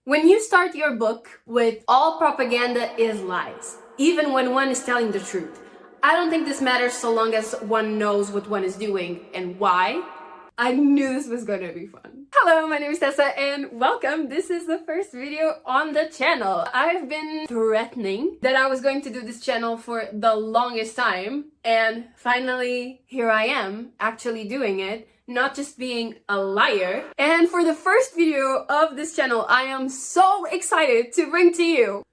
When you start your book with all propaganda is lies, even when one is telling the truth, I don't think this matters so long as one knows what one is doing and why. I knew this was going to be fun. Hello, my name is Tessa and welcome. This is the first video on the channel. I've been threatening that I was going to do this channel for the longest time, and finally here I am actually doing it. Not just being a liar. And for the first video of this channel, I am so excited to bring to you.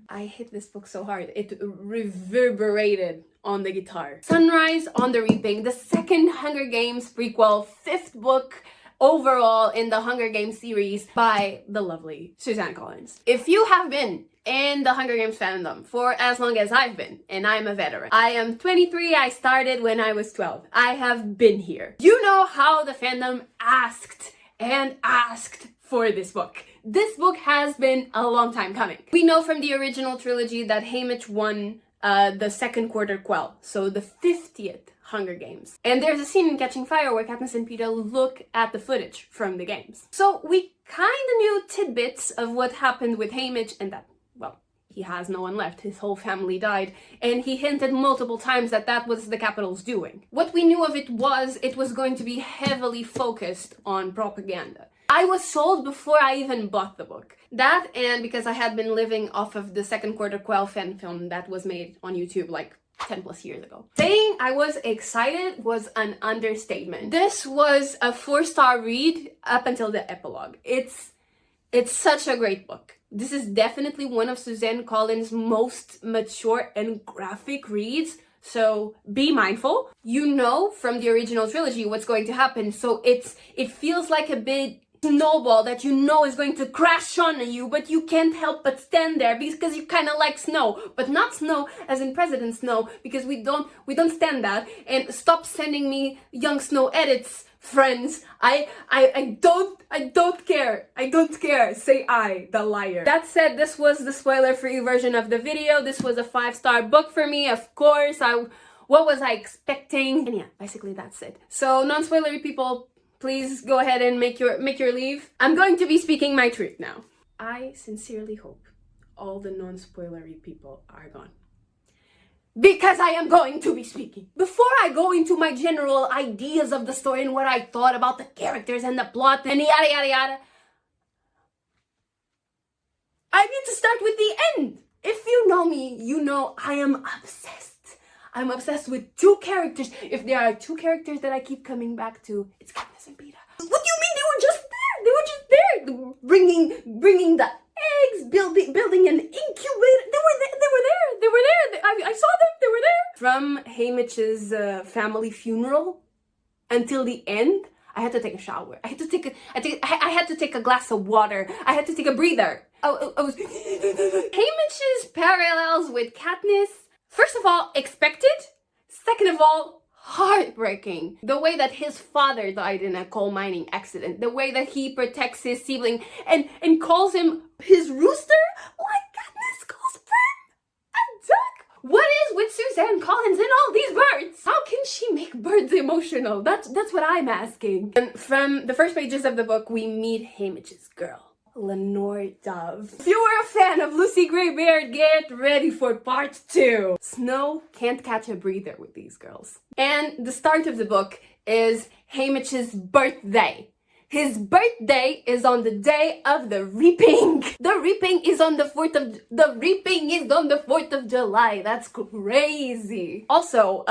I hit this book so hard, it reverberated on the guitar. Sunrise on the Reaping, the second Hunger Games prequel, fifth book overall in the Hunger Games series by the lovely Suzanne Collins. If you have been in the Hunger Games fandom for as long as I've been, and I'm a veteran. I am 23, I started when I was 12. I have been here. You know how the fandom asked and asked for this book. This book has been a long time coming. We know from the original trilogy that Haymitch won the second quarter quell, so the 50th Hunger Games. And there's a scene in Catching Fire where Katniss and Peeta look at the footage from the games. So we kinda knew tidbits of what happened with Haymitch and that, well, he has no one left. His whole family died, and he hinted multiple times that that was the Capitol's doing. What we knew of it was going to be heavily focused on propaganda. I was sold before I even bought the book. That, and because I had been living off of the second quarter quell fan film that was made on YouTube like 10 plus years ago. Saying I was excited was an understatement. This was a 4-star read up until the epilogue. It's such a great book. This is definitely one of Suzanne Collins' most mature and graphic reads, so be mindful. You know from the original trilogy what's going to happen, so it feels like a big snowball that you know is going to crash on you, but you can't help but stand there because you kind of like snow, but not snow as in President Snow, because we don't stand that. And stop sending me young Snow edits, friends. I don't care. I don't care. Say I, the liar. That said, this was the spoiler-free version of the video. This was a 5-star book for me, of course. What was I expecting? And yeah, basically that's it. So non-spoilery people, please go ahead and make your leave. I'm going to be speaking my truth now. I sincerely hope all the non-spoilery people are gone, because I am going to be speaking. Before I go into my general ideas of the story and what I thought about the characters and the plot and yada yada yada, I need to start with the end. If you know me, you know I am obsessed. I'm obsessed with 2 characters. If there are 2 characters that I keep coming back to, it's Katniss and Peeta. What do you mean they were just there? They were just there, bringing the eggs, building an incubator. They were there. I saw them. They were there. From Haymitch's family funeral until the end, I had to take a shower. I had to take a glass of water. I had to take a breather. I was Haymitch's parallels with Katniss. First of all, expected. Second of all, heartbreaking. The way that his father died in a coal mining accident. The way that he protects his sibling and calls him his rooster like Katniss calls Prim a duck. What is with Suzanne Collins and all these birds? How can she make birds emotional? That's what I'm asking. And from the first pages of the book, we meet Haymitch's girl, Lenore Dove. If you were a fan of Lucy Greybeard, get ready for part 2. Snow can't catch a breather with these girls. And the start of the book is Haymitch's birthday. His birthday is on the day of the reaping. The reaping is on the 4th of July. That's crazy. Also,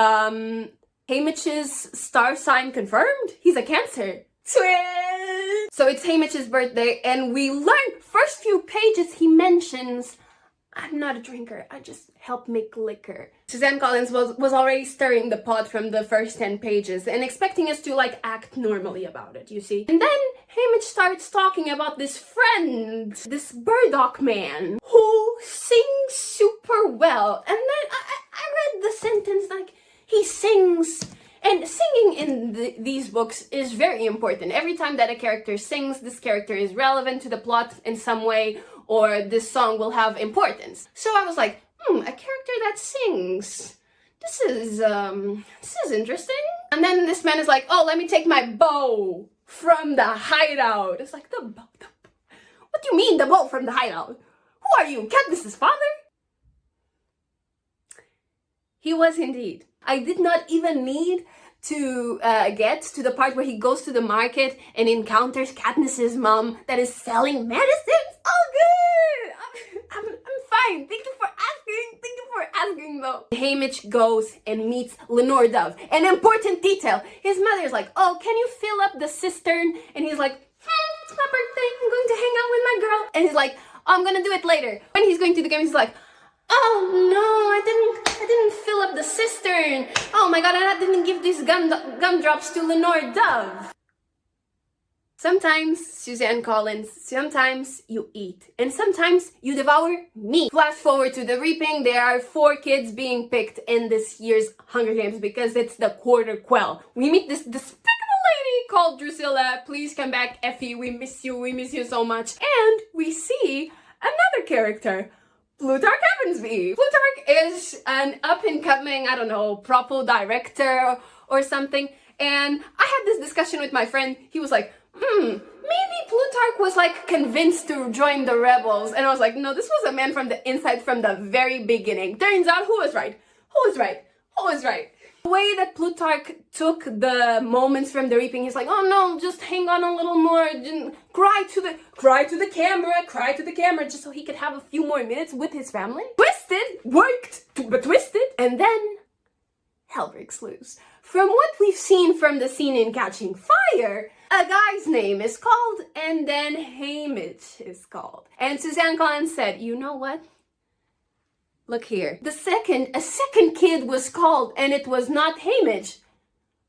Haymitch's star sign confirmed. He's a Cancer. Twin! So it's Haymitch's birthday, and we learn first few pages he mentions, I'm not a drinker, I just help make liquor. Suzanne Collins was already stirring the pot from the first 10 pages and expecting us to like act normally about it, you see. And then Haymitch starts talking about this friend, this Burdock man, who sings super well. And then I read the sentence like, he sings. And singing in these books is very important. Every time that a character sings, this character is relevant to the plot in some way, or this song will have importance. So I was like, a character that sings. This is interesting. And then this man is like, oh, let me take my bow from the hideout. It's like, the bow. What do you mean, the boat from the hideout? Who are you, Katniss's father? He was indeed. I did not even need to get to the part where he goes to the market and encounters Katniss's mom that is selling medicines. All good! I'm fine. Thank you for asking though. Haymitch goes and meets Lenore Dove. An important detail. His mother's like, oh, can you fill up the cistern? And he's like, it's my birthday. I'm going to hang out with my girl. And he's like, oh, I'm gonna do it later. When he's going to the game, he's like, oh no, I didn't fill up the cistern. Oh my god, I didn't give these gumdrops to Lenore Dove. Sometimes, Suzanne Collins, sometimes you eat, and sometimes you devour meat. Flash forward to the reaping, there are 4 kids being picked in this year's Hunger Games because it's the quarter quell. We meet this despicable lady called Drusilla. Please come back, Effie, we miss you so much. And we see another character, Plutarch Evansby. Plutarch is an up-and-coming, I don't know, propo director or something. And I had this discussion with my friend. He was like, maybe Plutarch was like convinced to join the rebels. And I was like, no, this was a man from the inside from the very beginning. Turns out, who was right? The way that Plutarch took the moments from the reaping, he's like, oh no, just hang on a little more, cry to the camera, just so he could have a few more minutes with his family. Twisted, and then hell breaks loose. From what we've seen from the scene in Catching Fire, a guy's name is called, and then Haymitch is called. And Suzanne Collins said, you know what? Look here. A second kid was called, and it was not Haymitch.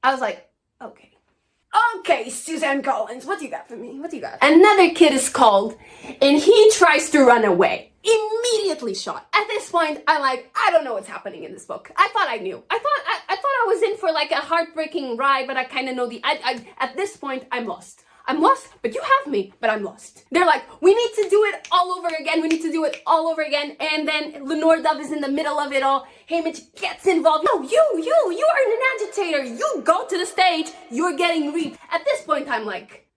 I was like, okay, Suzanne Collins, what do you got for me? Another kid is called, and he tries to run away. Immediately shot. At this point, I'm like, I don't know what's happening in this book. I thought I knew. I thought I was in for like a heartbreaking ride, but I kind of know at this point, I'm lost. I'm lost, but you have me, but I'm lost. They're like, we need to do it all over again. And then Lenore Dove is in the middle of it all. Haymitch gets involved. No, you are an agitator. You go to the stage. You're getting reaped. At this point, I'm like,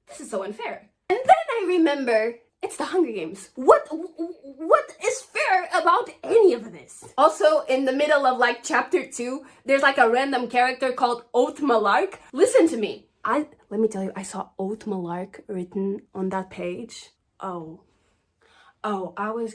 this is so unfair. And then I remember, it's the Hunger Games. What is fair about any of this? Also, in the middle of like chapter 2, there's like a random character called Oath Malark. Listen to me. Let me tell you, I saw Oath Malark written on that page. Oh, I was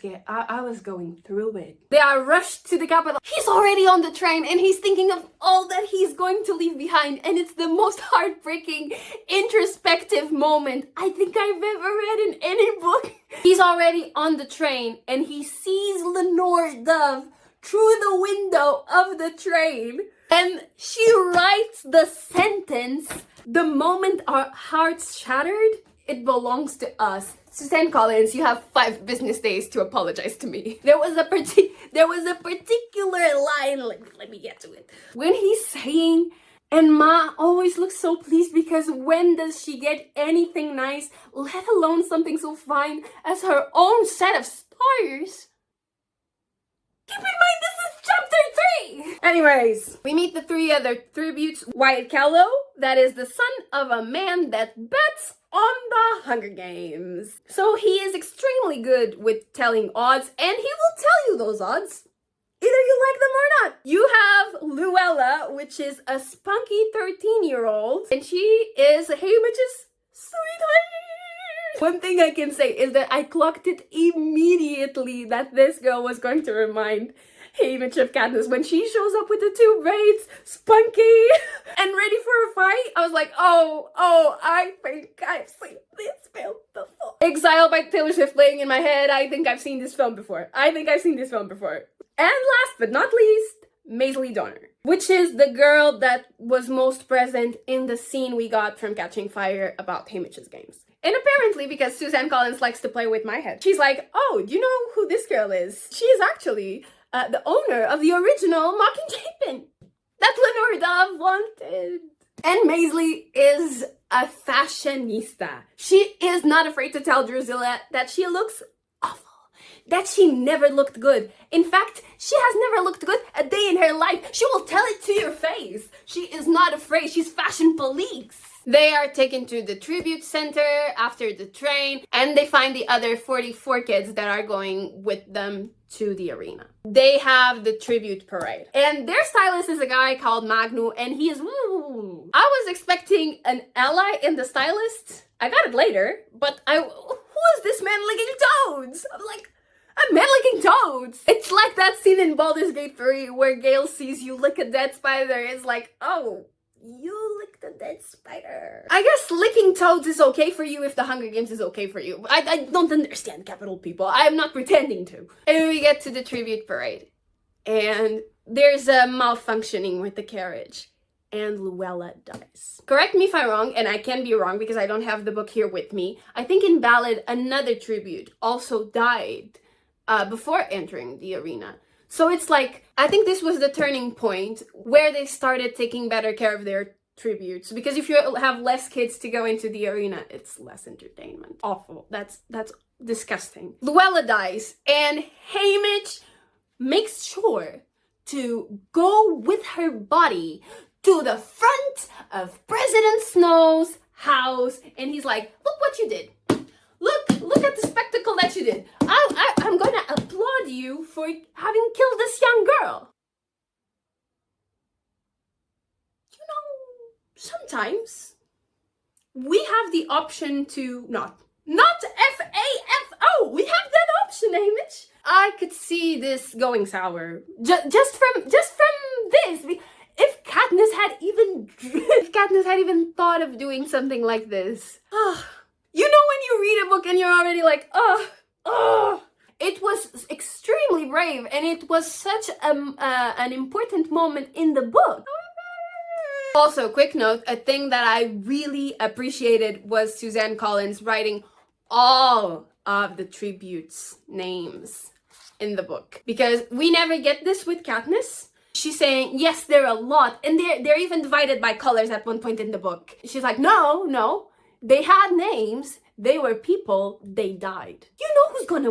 going through it. They are rushed to the capital. He's already on the train and he's thinking of all that he's going to leave behind. And it's the most heartbreaking, introspective moment I think I've ever read in any book. He's already on the train and he sees Lenore Dove through the window of the train. And she writes the sentence, the moment our hearts shattered, it belongs to us. Suzanne Collins, you have 5 business days to apologize to me. There was a particular line, let me get to it. When he's saying, and Ma always looks so pleased because when does she get anything nice, let alone something so fine as her own set of stars? Keep in mind, this is chapter 3! Anyways, we meet the 3 other tributes. Wyatt Callow, that is the son of a man that bets on the Hunger Games. So he is extremely good with telling odds, and he will tell you those odds, either you like them or not. You have Luella, which is a spunky 13-year-old, and she is Haymitch's sweetheart. One thing I can say is that I clocked it immediately that this girl was going to remind Haymitch of Katniss. When she shows up with the 2 braids, spunky, and ready for a fight, I was like, oh, I think I've seen this film before. Exile by Taylor Swift playing in my head. I think I've seen this film before. And last but not least, Maisley Donner, which is the girl that was most present in the scene we got from Catching Fire about Haymitch's games. And apparently, because Suzanne Collins likes to play with my head, she's like, oh, do you know who this girl is? She is actually the owner of the original Mockingjay pin that Lenore Dove wanted. And Maisley is a fashionista. She is not afraid to tell Drusilla that she looks awful, that she never looked good. In fact, she has never looked good a day in her life. She will tell it to your face. She is not afraid. She's fashion police. They are taken to the tribute center after the train, and they find the other 44 kids that are going with them to the arena. They have the tribute parade, and their stylist is a guy called Magnu, and he is woo. I was expecting an ally in the stylist. I got it later, but who is this man licking toads? I'm like, a man licking toads. It's like that scene in Baldur's Gate 3 where Gale sees you lick a dead spider. It's like, oh, you licked a dead spider. I guess licking toads is okay for you if the Hunger Games is okay for you. I don't understand capital people. I'm not pretending to. And we get to the tribute parade, and there's a malfunctioning with the carriage, and Luella dies. Correct me if I'm wrong, and I can be wrong because I don't have the book here with me. I think in Ballad, another tribute also died before entering the arena. So it's like, I think this was the turning point where they started taking better care of their tributes. Because if you have less kids to go into the arena, it's less entertainment. Awful. That's disgusting. Luella dies, and Haymitch makes sure to go with her body to the front of President Snow's house, and he's like, look what you did. Look at the spectacle that you did. I'm gonna applaud you for having killed this young girl. You know, sometimes we have the option to not F-A-F-O. We have that option, Haymitch. I could see this going sour. Just from this. If Katniss had even thought of doing something like this. You know when you read a book and you're already like, It was extremely brave, and it was such an important moment in the book. Also, quick note, a thing that I really appreciated was Suzanne Collins writing all of the tributes' names in the book. Because we never get this with Katniss. She's saying, yes, there are a lot, and they're even divided by colors at one point in the book. She's like, no. They had names, they were people, they died. You know who's gonna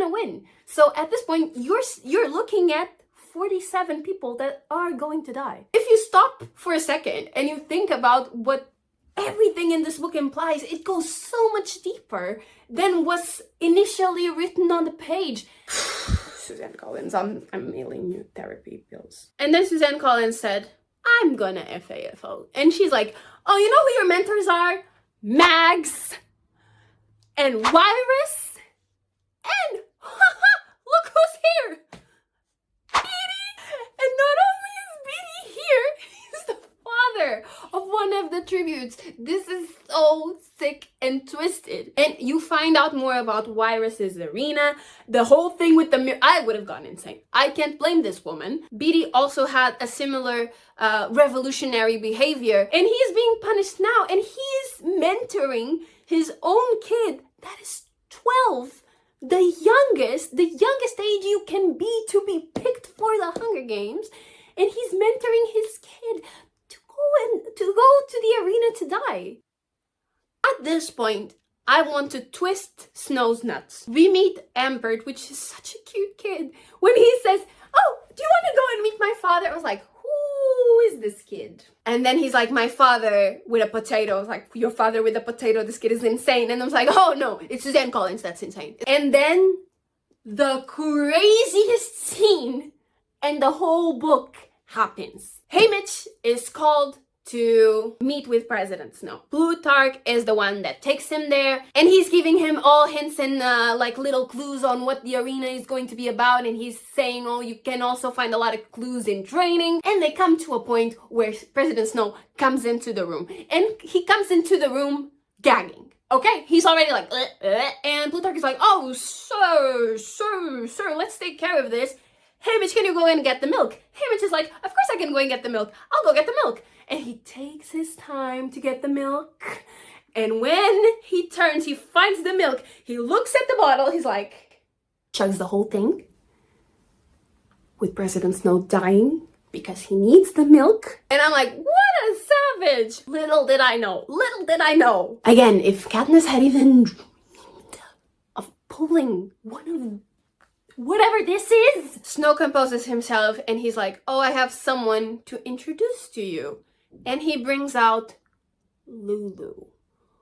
win. So at this point, you're looking at 47 people that are going to die. If you stop for a second and you think about what everything in this book implies, it goes so much deeper than was initially written on the page. Suzanne Collins, I'm mailing you therapy pills. And then Suzanne Collins said, I'm gonna FAFO. And she's like, oh, you know who your mentors are? Mags and Virus and look who's here! Beatty! And not only is Beatty here, he's the father of one of the tributes. This is so sick and twisted. And you find out more about Virus's arena, the whole thing with the mirror. I would have gone insane. I can't blame this woman. Beatty also had a similar revolutionary behavior, and he is being punished now, and he is mentoring his own kid that is 12. The youngest age you can be to be picked for the Hunger Games, and he's mentoring his kid to go to the arena to die. At this point, I want to twist Snow's nuts. We meet Ambert, which is such a cute kid. When he says, oh, do you want to go and meet my father? I was like, who is this kid? And then he's like, my father with a potato. I was like, your father with a potato? This kid is insane. And I was like, oh no, it's Suzanne Collins that's insane. And then the craziest scene in the whole book happens. Haymitch is called to meet with President Snow. Plutarch is the one that takes him there, and he's giving him all hints and like little clues on what the arena is going to be about, and he's saying, oh, you can also find a lot of clues in training. And they come to a point where President Snow comes into the room, and he comes into the room gagging. Okay, he's already like, and Plutarch is like, oh, sir, let's take care of this. Haymitch, can you go in and get the milk? Haymitch is like, of course I can go and get the milk. I'll go get the milk. And he takes his time to get the milk. And when he turns, he finds the milk. He looks at the bottle. He's like, chugs the whole thing. With President Snow dying because he needs the milk. And I'm like, what a savage. Little did I know. Again, if Katniss had even dreamed of pulling one of whatever this is. Snow composes himself and he's like, oh, I have someone to introduce to you. And he brings out Lulu,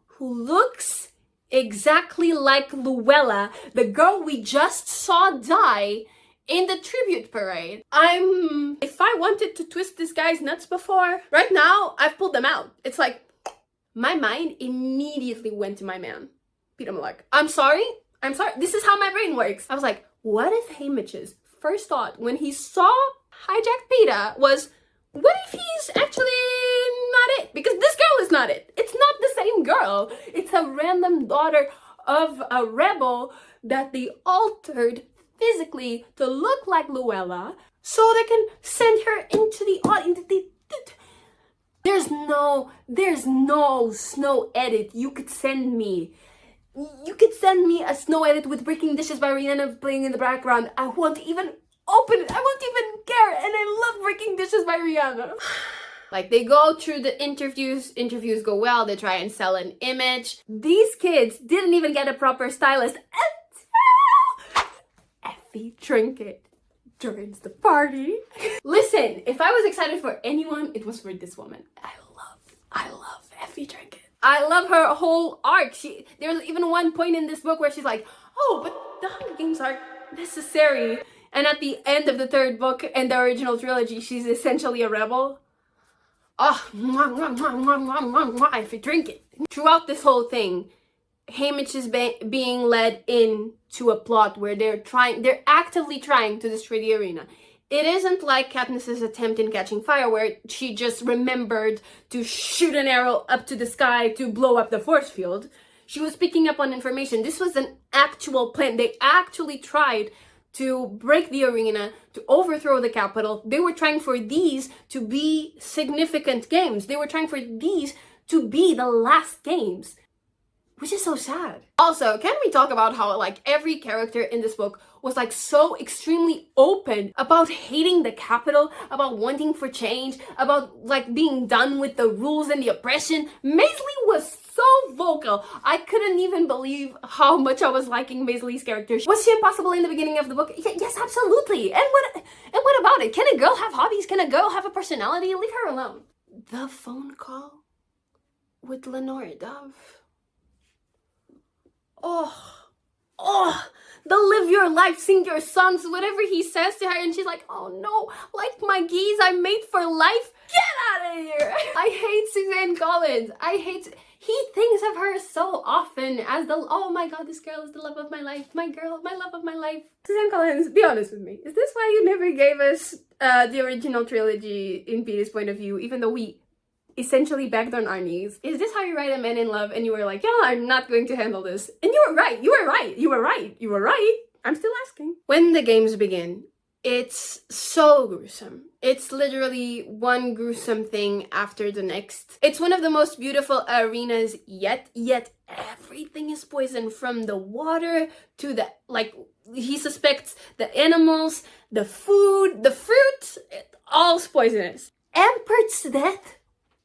who looks exactly like Luella, the girl we just saw die in the tribute parade. If I wanted to twist this guy's nuts before, right now, I've pulled them out. It's like, my mind immediately went to my man, Peter Malak. I'm sorry. This is how my brain works. I was like, what if Haymitch's first thought when he saw hijacked Peter was, what if he's actually not it? Because this girl is not it. It's not the same girl. It's a random daughter of a rebel that they altered physically to look like Luella so they can send her into the audience. There's no snow edit you could send me. You could send me a snow edit with Breaking Dishes by Rihanna playing in the background. I won't even open it. I won't even care. And I love Breaking Dishes by Rihanna. Like, they go through the interviews go well, they try and sell an image. These kids didn't even get a proper stylist until Effie Trinket joins the party. Listen, if I was excited for anyone, it was for this woman. I love Effie Trinket. I love her whole arc. There's even one point in this book where she's like, oh, but the Hunger Games aren't necessary. And at the end of the third book in the original trilogy, she's essentially a rebel. Oh, if you drink it. Throughout this whole thing, Haymitch is being led into a plot where they're actively trying to destroy the arena. It isn't like Katniss's attempt in Catching Fire, where she just remembered to shoot an arrow up to the sky to blow up the force field. She was picking up on information. This was an actual plan. They actually tried to break the arena, to overthrow the capital. They were trying for these to be significant games. They were trying for these to be the last games, which is so sad. Also, can we talk about how like every character in this book was like so extremely open about hating the capital, about wanting for change, about like being done with the rules and the oppression. Maisley was so vocal. I couldn't even believe how much I was liking Maisley's character. Was she impossible in the beginning of the book? Yes, absolutely. And what about it? Can a girl have hobbies? Can a girl have a personality? Leave her alone. The phone call with Lenore Dove. Oh, the live your life, sing your songs, whatever he says to her, and she's like, oh no, like my geese I made for life, get out of here. I hate Suzanne Collins. He thinks of her so often as oh my god, this girl is the love of my life, my girl, my love of my life. Suzanne Collins, be honest with me, is this why you never gave us the original trilogy in Peter's point of view, even though we essentially begged on our knees? Is this how you write a man in love? And you were like, yeah, I'm not going to handle this. And you were right. I'm still asking. When the games begin, it's so gruesome. It's literally one gruesome thing after the next. It's one of the most beautiful arenas yet everything is poison, from the water to the, like, he suspects the animals, the food, the fruit, all's poisonous. Ampert's death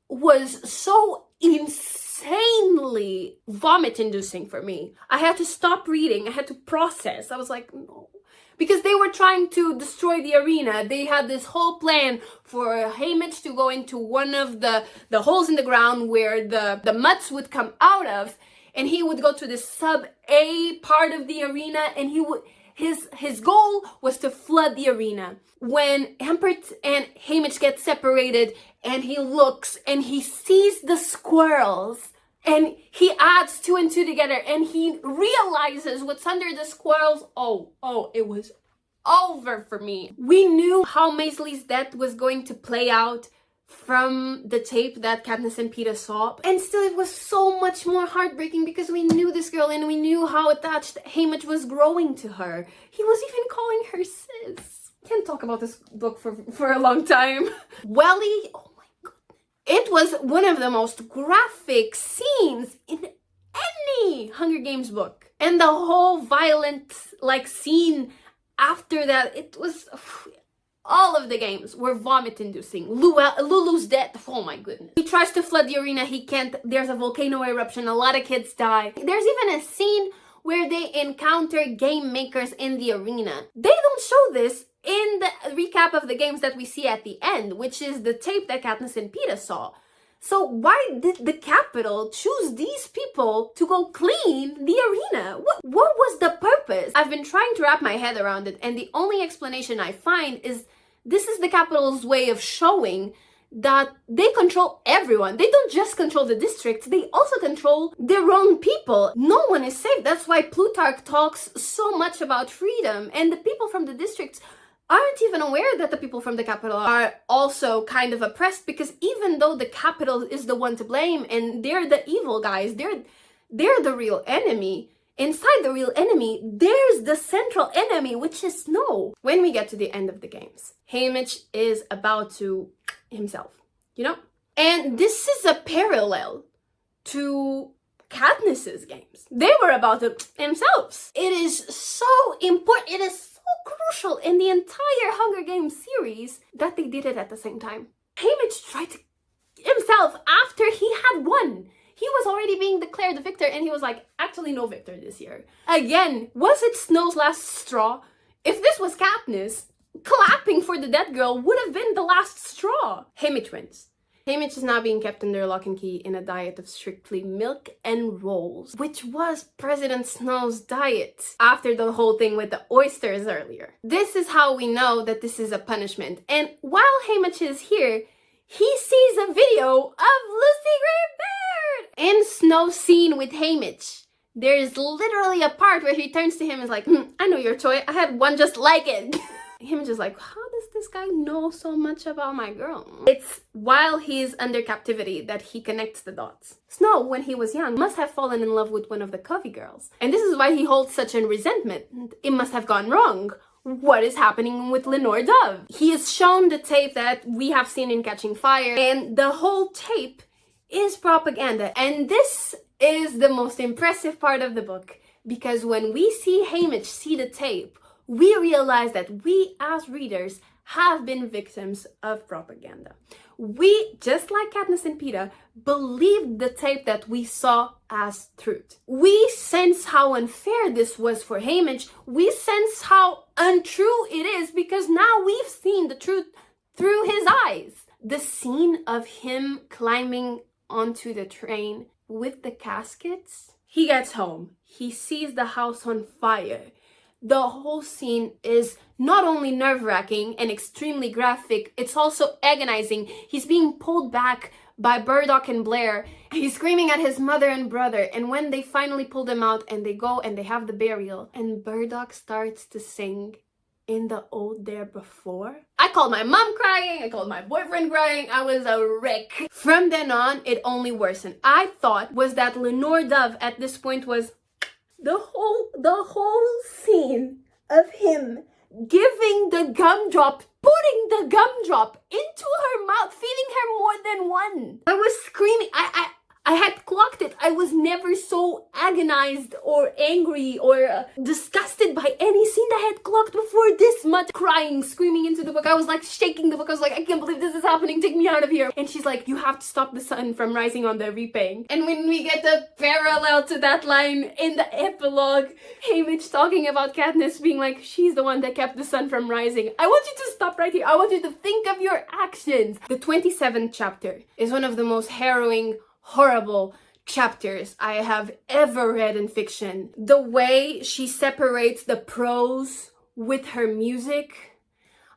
was so insanely vomit-inducing for me. I had to stop reading. I had to process. I was like, no. Because they were trying to destroy the arena. They had this whole plan for Haymitch to go into one of the holes in the ground where the mutts would come out of, and he would go to the sub-A part of the arena, and his goal was to flood the arena. When Ampert and Haymitch get separated, and he looks and he sees the squirrels, and he adds 2 and 2 together, and he realizes what's under the squirrels. Oh, it was over for me. We knew how Maisley's death was going to play out from the tape that Katniss and Peeta saw, and still it was so much more heartbreaking because we knew this girl and we knew how attached Haymitch was growing to her. He was even calling her sis. Can't talk about this book for a long time. Welly, oh my goodness. It was one of the most graphic scenes in any Hunger Games book. And the whole violent like scene after that, it was... all of the games were vomit-inducing. Lulu's death, oh my goodness. He tries to flood the arena, he can't. There's a volcano eruption, a lot of kids die. There's even a scene where they encounter game makers in the arena. They don't show this in the recap of the games that we see at the end, which is the tape that Katniss and Peeta saw. So why did the capital choose these people to go clean the arena? What was the purpose? I've been trying to wrap my head around it, and the only explanation I find is this is the capital's way of showing that they control everyone. They don't just control the districts, they also control their own people. No one is safe. That's why Plutarch talks so much about freedom, and the people from the districts aren't even aware that the people from the capital are also kind of oppressed, because even though the capital is the one to blame and they're the evil guys, they're the real enemy. Inside the real enemy, there's the central enemy, which is Snow. When we get to the end of the games, Haymitch is about to himself, you know? And this is a parallel to Katniss's games. They were about to themselves. It is so important, it is so crucial in the entire Hunger Games series that they did it at the same time. Haymitch tried to himself after he had won. He was already being declared the victor, and he was like, actually no victor this year. Again, was it Snow's last straw? If this was Katniss, clapping for the dead girl would have been the last straw. Haymitch wins. Haymitch is now being kept under lock and key in a diet of strictly milk and rolls, which was President Snow's diet after the whole thing with the oysters earlier. This is how we know that this is a punishment. And while Haymitch is here, he sees a video of Lucy Greybeard in Snow's scene with Haymitch. There is literally a part where he turns to him and is like, I know your toy, I had one just like it. Haymitch is like, how does this guy know so much about my girl? It's while he's under captivity that he connects the dots. Snow, when he was young, must have fallen in love with one of the Covey girls. And this is why he holds such a resentment. It must have gone wrong. What is happening with Lenore Dove? He is shown the tape that we have seen in Catching Fire, and the whole tape is propaganda. And this is the most impressive part of the book, because when we see Haymitch see the tape, we realize that we as readers have been victims of propaganda. We, just like Katniss and Peeta, believed the tape that we saw as truth. We sense how unfair this was for Haymitch. We sense how untrue it is, because now we've seen the truth through his eyes. The scene of him climbing onto the train with the caskets. He gets home. He sees the house on fire. The whole scene is not only nerve-wracking and extremely graphic, it's also agonizing. He's being pulled back by Burdock and Blair. He's screaming at his mother and brother, and when they finally pull them out and they go and they have the burial, and Burdock starts to sing In the Old There Before, I called my mom crying, I called my boyfriend crying, I was a wreck. From then on, it only worsened. I thought was that Lenore Dove at this point was the whole scene of him giving the gumdrop, putting the gumdrop into her mouth, feeding her more than one. I was screaming. I had clocked it. I was never so agonized or angry or disgusted by any scene that I had clocked before. This much crying, screaming into the book. I was like shaking the book. I was like, I can't believe this is happening. Take me out of here. And she's like, you have to stop the sun from rising on the repaying. And when we get the parallel to that line in the epilogue, Haymitch talking about Katniss being like, she's the one that kept the sun from rising. I want you to stop right here. I want you to think of your actions. The 27th chapter is one of the most harrowing, horrible chapters I have ever read in fiction. The way she separates the prose with her music.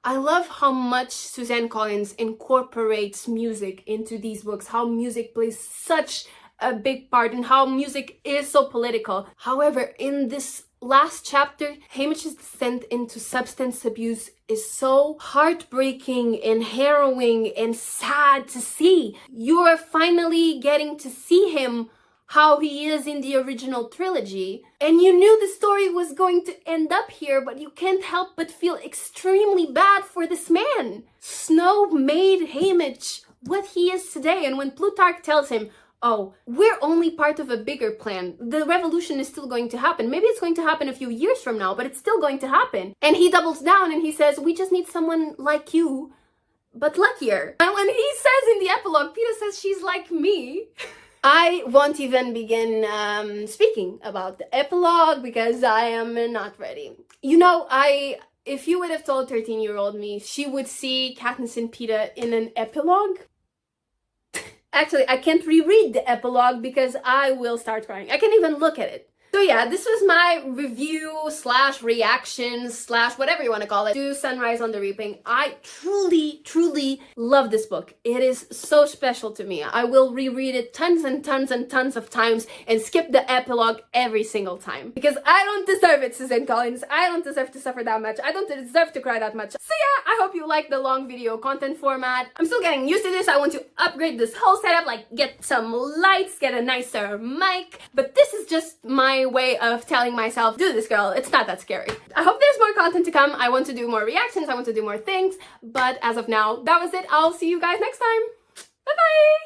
I love how much Suzanne Collins incorporates music into these books, how music plays such a big part and how music is so political. However, in this last chapter, Haymitch's descent into substance abuse is so heartbreaking and harrowing and sad to see. You are finally getting to see him how he is in the original trilogy, and you knew the story was going to end up here, but you can't help but feel extremely bad for this man. Snow made Haymitch what he is today, and when Plutarch tells him, oh, we're only part of a bigger plan. The revolution is still going to happen. Maybe it's going to happen a few years from now, but it's still going to happen. And he doubles down and he says, we just need someone like you, but luckier. And when he says in the epilogue, Peeta says she's like me. I won't even begin speaking about the epilogue because I am not ready. You know, if you would have told 13-year-old me she would see Katniss and Peeta in an epilogue, Actually, I can't reread the epilogue because I will start crying. I can't even look at it. So yeah, this was my review slash reaction slash whatever you want to call it to Sunrise on the Reaping. I truly love this book. It is so special to me. I will reread it tons and tons and tons of times and skip the epilogue every single time. Because I don't deserve it, Suzanne Collins. I don't deserve to suffer that much. I don't deserve to cry that much. So yeah, I hope you like the long video content format. I'm still getting used to this. I want to upgrade this whole setup, like get some lights, get a nicer mic. But this is just my way of telling myself, do this, girl, it's not that scary. I hope there's more content to come. I want to do more reactions, I want to do more things, but as of now, that was it. I'll see you guys next time. Bye bye.